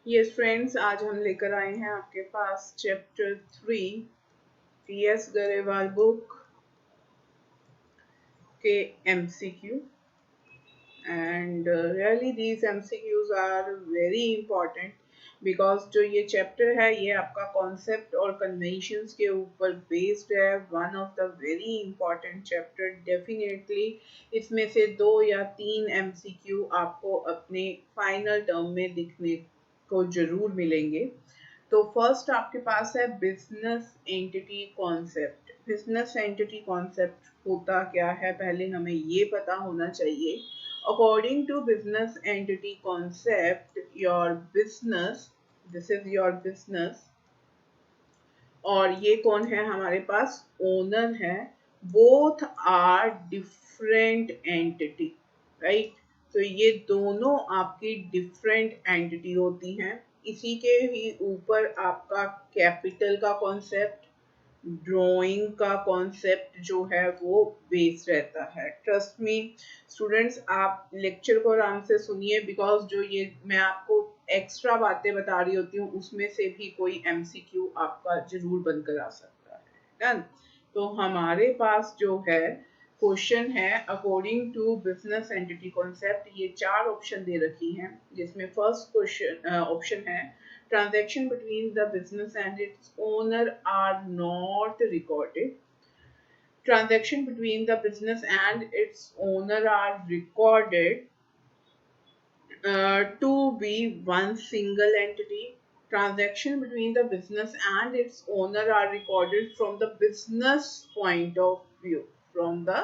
Yes friends, आज हम लेकर आए हैं आपके पास चैप्टर 3 टीएस गरेवाल बुक के MCQ and really these MCQs are very important because जो ये चैप्टर है ये आपका कॉन्सेप्ट और कन्वेंशंस के ऊपर बेस्ड है। One of the very important chapter definitely. इसमें से 2 या 3 एमसीक्यू आपको अपने फाइनल टर्म में दिखने को जरूर मिलेंगे। तो फर्स्ट आपके पास है business entity concept. Business entity concept होता क्या है, पहले हमें ये पता होना चाहिए। According to business entity concept, your business, this is your business, और ये कौन है हमारे पास, ओनर है। Both are different entity, right. तो ये दोनों आपकी डिफरेंट एंटिटी होती हैं। इसी के ही ऊपर आपका कैपिटल का कॉन्सेप्ट, ड्राइंग का कॉन्सेप्ट जो है वो बेस रहता है। ट्रस्ट मी स्टूडेंट्स, आप लेक्चर को आराम से सुनिए बिकॉज जो ये मैं आपको एक्स्ट्रा बातें बता रही होती हूँ उसमें से भी कोई एमसीक्यू आपका जरूर बनकर आ सकता है। डन। तो हमारे पास जो है क्वेश्चन है according to business entity concept, ये 4 ऑप्शन दे रखी हैं जिसमें फर्स्ट क्वेश्चन ऑप्शन है transaction between the business and its owner are not recorded. Transaction between the business and its owner are recorded to be one single entity. Transaction between the business and its owner are recorded from the business point of view. From the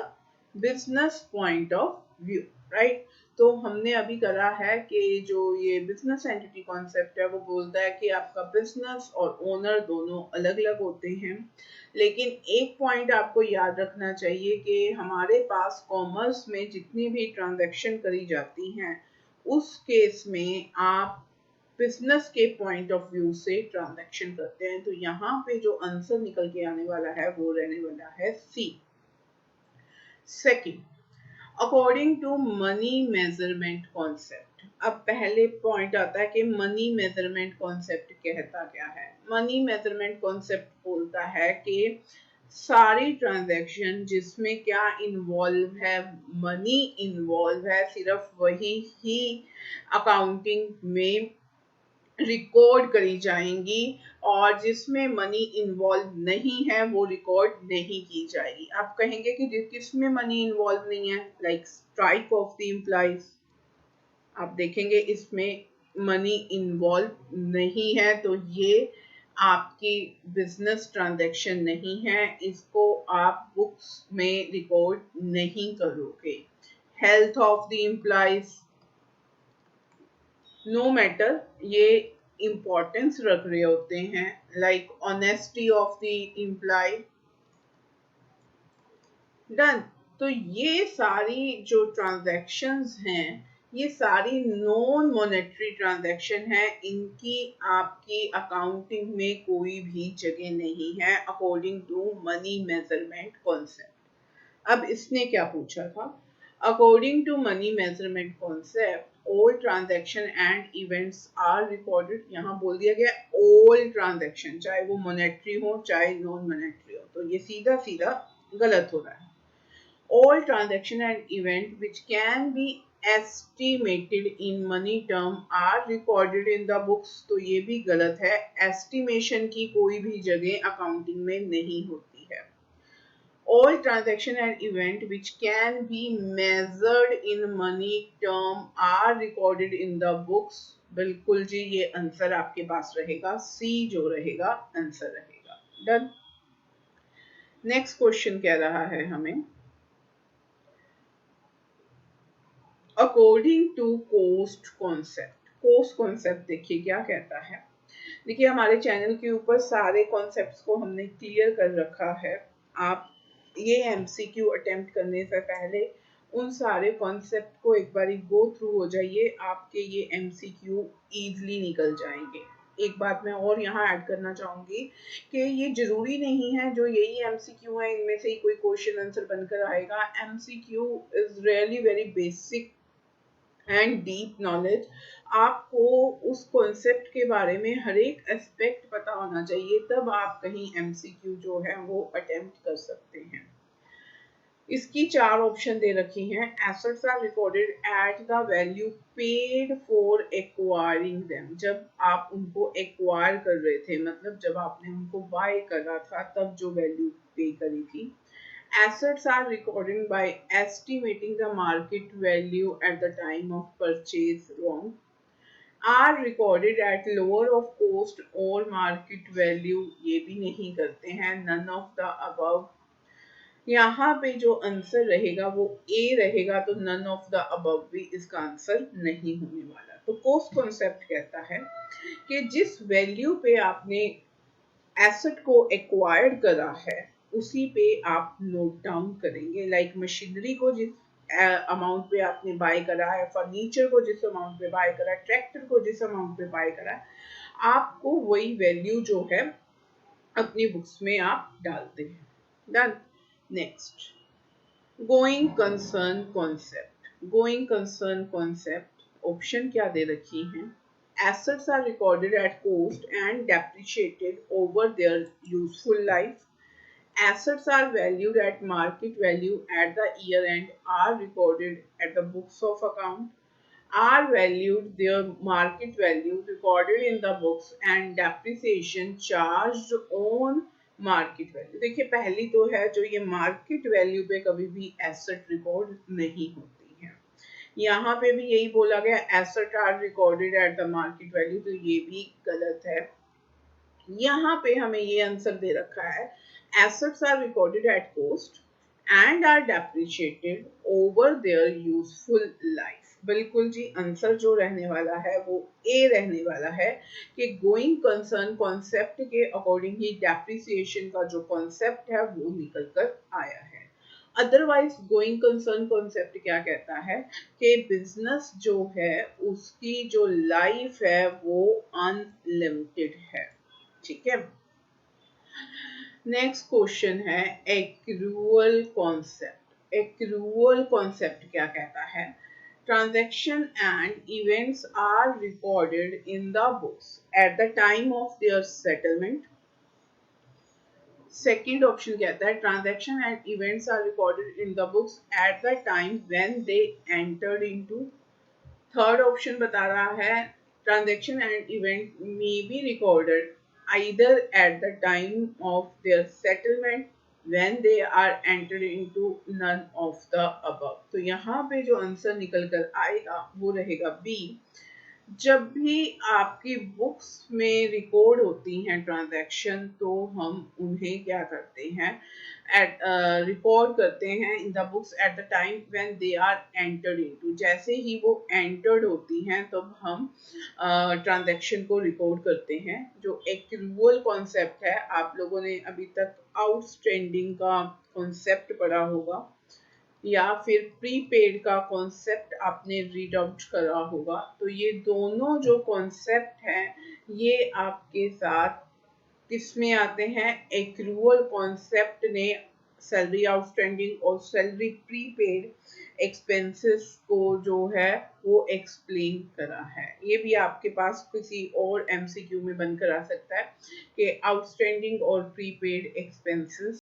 business point of view, right? तो हमने अभी करा है कि जो ये business entity concept है वो बोलता है कि आपका बिजनेस और ओनर दोनों अलग अलग होते हैं। लेकिन एक पॉइंट आपको याद रखना चाहिए कि हमारे पास कॉमर्स में जितनी भी ट्रांजैक्शन करी जाती हैं उस केस में आप बिजनेस के पॉइंट ऑफ व्यू से ट्रांजैक्शन करते हैं। तो यहाँ पे जो आंसर निकल के आने वाला है वो रहने वाला है C. Second, according to money measurement concept. अब पहले पॉइंट आता है कि मनी मेजरमेंट कॉन्सेप्ट कहता क्या है। मनी मेजरमेंट कॉन्सेप्ट बोलता है कि सारी ट्रांजैक्शन जिसमें क्या इन्वॉल्व है, मनी इन्वॉल्व है, सिर्फ वही ही अकाउंटिंग में रिकॉर्ड करी जाएंगी और जिसमें मनी इन्वॉल्व नहीं है वो रिकॉर्ड नहीं की जाएगी। आप कहेंगे कि किसमें मनी इन्वॉल्व नहीं है, like strike off the employees. आप देखेंगे इसमें मनी इन्वॉल्व नहीं है तो ये आपकी बिजनेस ट्रांजैक्शन नहीं है, इसको आप बुक्स में रिकॉर्ड नहीं करोगे। Health of the employees, no matter, ये इम्पोर्टेंस रख रहे होते हैं, like honesty of the employee. Done. तो ये सारी जो ट्रांजैक्शंस हैं ये सारी नॉन मॉनेटरी ट्रांजैक्शन है, इनकी आपकी अकाउंटिंग में कोई भी जगह नहीं है according to money measurement concept. अब इसने क्या पूछा था, according to money measurement concept all transaction and events are recorded. यहाँ बोल दिया गया ऑल ट्रांजैक्शन, चाहे वो मॉनेटरी हो चाहे नॉन मॉनेटरी हो, तो ये सीधा सीधा गलत हो रहा है। All transaction and event which can be estimated in money term are recorded in the books, तो ये भी गलत है। estimation की कोई भी जगह अकाउंटिंग में नहीं होती है। All transaction and event which can be measured in money term are recorded in the books, बिल्कुल जी ये आंसर आपके पास रहेगा, सी जो रहेगा आंसर रहेगा। डन। नेक्स्ट क्वेश्चन कह रहा है हमें according to cost concept. Cost concept देखिए क्या कहता है। देखिए हमारे चैनल के ऊपर सारे कॉन्सेप्ट्स को हमने क्लियर कर रखा है। आप ये एमसीक्यू अटेम्प्ट करने से पहले उन सारे कॉन्सेप्ट को एक बार गो थ्रू हो जाइए, आपके ये एमसीक्यू इजीली निकल जाएंगे। एक बात मैं और यहाँ ऐड करना चाहूंगी कि ये जरूरी नहीं है जो यही एमसीक्यू है इनमें से ही कोई क्वेश्चन आंसर बनकर आएगा। MCQ is really very basic and deep knowledge. आपको उस कॉन्सेप्ट के बारे में हर एक एस्पेक्ट पता होना चाहिए, तब आप कहीं एमसीक्यू जो है वो अटेम्प्ट कर सकते हैं। इसकी चार ऑप्शन दे रखी हैं। Assets are recorded at the value paid for acquiring them. जब आप उनको एक्वायर कर रहे थे, मतलब जब आपने उनको बाय करा था, तब जो वैल्यू पे करी थी। Assets are recorded by estimating the market value at the time of purchase wrong, are recorded at lower of cost or market value, ये भी नहीं करते हैं, none of the above। यहाँ पे जो आंसर रहेगा वो ए रहेगा, तो none of the above भी इसका आंसर नहीं होने वाला। तो कोस्ट कॉन्सेप्ट कहता है कि जिस वैल्यू पे आपने एसेट को एक्वायर्ड करा है, उसी पे आप नोट डाउन करेंगे। लाइक मशीनरी को जिस अमाउंट पे आपने बाय करा है, फर्नीचर को जिस अमाउंट पे बाय करा है, ट्रैक्टर को जिस अमाउंट पे बाय करा है, आपको वही वैल्यू जो है अपनी बुक्स में आप डालते हैं। Done. Next, going concern concept. Going concern concept option क्या दे रखी हैं? Assets are recorded at cost and depreciated over their useful life. Assets are valued at market value at the year end, are recorded at the books of account, are valued their market value, recorded in the books, and depreciation charged on market value. देखिए, पहली तो है जो ये market value पे कभी भी asset record नहीं होती है। यहाँ पे भी यही बोला गया, asset are recorded at the market value, तो ये भी गलत है। यहाँ पे हमें ये आंसर दे रखा है, assets are recorded at cost and are depreciated over their useful life. बिल्कुल जी, आंसर जो रहने वाला है वो ए रहने वाला है कि गोइंग कंसर्न कॉन्सेप्ट के अकॉर्डिंग ही डेप्रिसिएशन का जो कॉन्सेप्ट है वो निकल कर आया है। अदरवाइज गोइंग कंसर्न कॉन्सेप्ट क्या कहता है कि बिजनेस जो है उसकी जो लाइफ है वो अनलिमिटेड है। ठीक है। नेक्स्ट क्वेश्चन है एक्रूअल कॉन्सेप्ट। एक्रूअल कॉन्सेप्ट क्या कहता है? Transaction and events are recorded in the books at the time of their settlement. Second option कहता है transaction and events are recorded in the books at the time when they entered into. Third option बता रहा है transaction and event may be recorded either at the time of their settlement when they are entered into none of the above। तो यहाँ पे जो answer निकल कर आएगा वो रहेगा बी। जब भी आपकी बुक्स में रिकॉर्ड होती हैं ट्रांजैक्शन, तो हम उन्हें क्या करते हैं, एट रिकॉर्ड करते हैं in the books at the time when they are entered into. जैसे ही वो एंटर्ड होती हैं तब हम ट्रांजैक्शन को रिकॉर्ड करते हैं। जो एक्रूअल कॉन्सेप्ट है, आप लोगों ने अभी तक आउटस्टैंडिंग का कॉन्सेप्ट पढ़ा होगा या फिर प्रीपेड का कॉन्सेप्ट आपने रीड आउट करा होगा। तो ये दोनों जो कॉन्सेप्ट हैं ये आपके साथ किसमें आते हैं? एक्रूअल कॉन्सेप्ट ने सैलरी आउटस्टैंडिंग और सैलरी प्रीपेड एक्सपेंसेस को जो है वो एक्सप्लेन करा है। ये भी आपके पास किसी और एमसीक्यू में बनकर आ सकता है कि आउटस्टैंडिंग और प्रीपेड एक्सपेंसेस